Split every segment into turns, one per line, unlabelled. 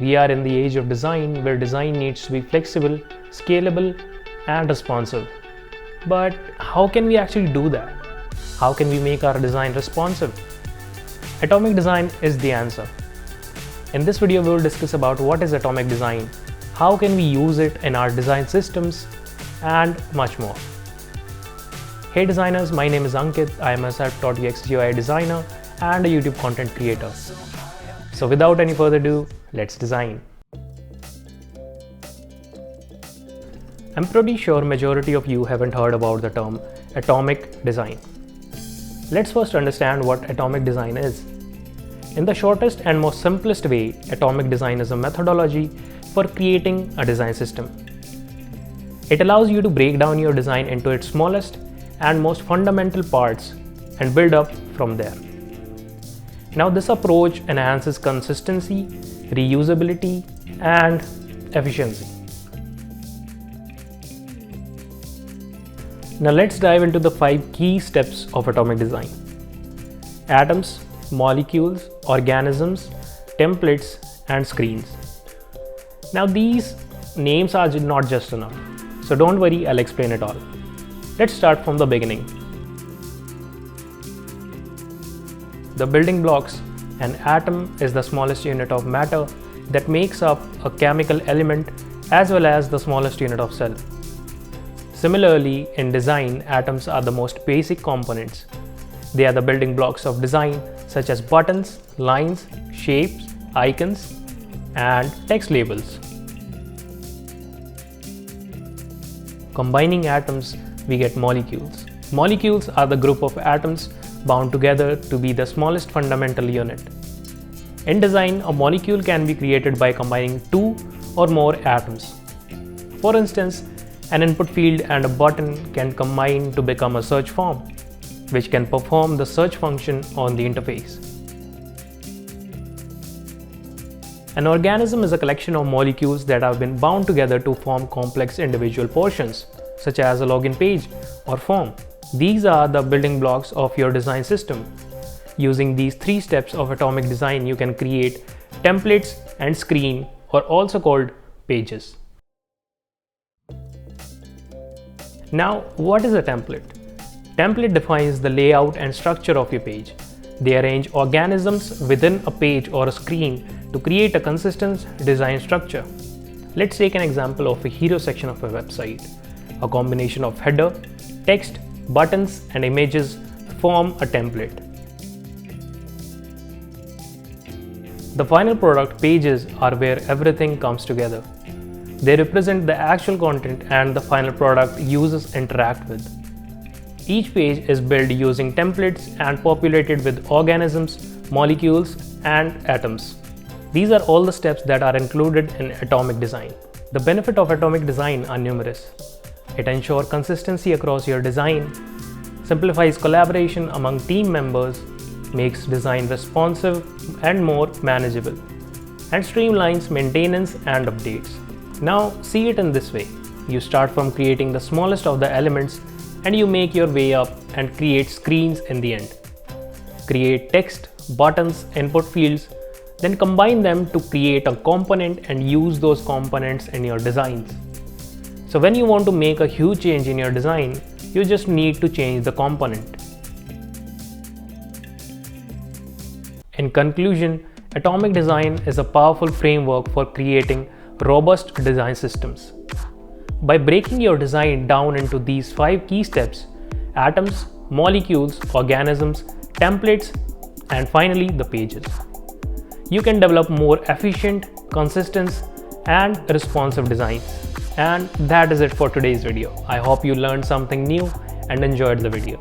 We are in the age of design where design needs to be flexible, scalable, and responsive. But how can we actually do that? How can we make our design responsive? Atomic design is the answer. In this video, we will discuss about what is atomic design, how can we use it in our design systems, and much more. Hey designers, my name is Ankit. I am a self-taught UX/UI designer and a YouTube content creator. So without any further ado, let's design. I'm pretty sure majority of you haven't heard about the term atomic design. Let's first understand what atomic design is. In the shortest and most simplest way, atomic design is a methodology for creating a design system. It allows you to break down your design into its smallest and most fundamental parts and build up from there. Now, this approach enhances consistency, reusability, and efficiency. Now, let's dive into the 5 key steps of atomic design: atoms, molecules, organisms, templates, and screens. Now, these names are not just enough, so don't worry, I'll explain it all. Let's start from the beginning. The building blocks. An atom is the smallest unit of matter that makes up a chemical element as well as the smallest unit of cell. Similarly, in design, atoms are the most basic components. They are the building blocks of design, such as buttons, lines, shapes, icons, and text labels. Combining atoms, we get molecules. Molecules are the group of atoms bound together to be the smallest fundamental unit. In design, a molecule can be created by combining 2 or more atoms. For instance, an input field and a button can combine to become a search form, which can perform the search function on the interface. An organism is a collection of molecules that have been bound together to form complex individual portions, such as a login page or form. These are the building blocks of your design system. Using these 3 steps of atomic design, you can create templates and screen, or also called pages. Now, what is a template? Template defines the layout and structure of your page. They arrange organisms within a page or a screen to create a consistent design structure. Let's take an example of a hero section of a website. A combination of header, text, buttons, and images form a template. The final product, pages, are where everything comes together. They represent the actual content and the final product users interact with. Each page is built using templates and populated with organisms, molecules, and atoms. These are all the steps that are included in atomic design. The benefits of atomic design are numerous. It ensures consistency across your design, simplifies collaboration among team members, makes design responsive and more manageable, and streamlines maintenance and updates. Now, see it in this way. You start from creating the smallest of the elements and you make your way up and create screens in the end. Create text, buttons, input fields, then combine them to create a component and use those components in your designs. So when you want to make a huge change in your design, you just need to change the component. In conclusion, atomic design is a powerful framework for creating robust design systems. By breaking your design down into these 5 key steps: atoms, molecules, organisms, templates, and finally the pages, you can develop more efficient, consistent, and responsive designs. And that is it for today's video. I hope you learned something new and enjoyed the video.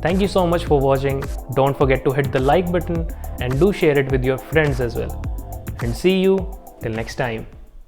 Thank you so much for watching. Don't forget to hit the like button and do share it with your friends as well. And see you till next time.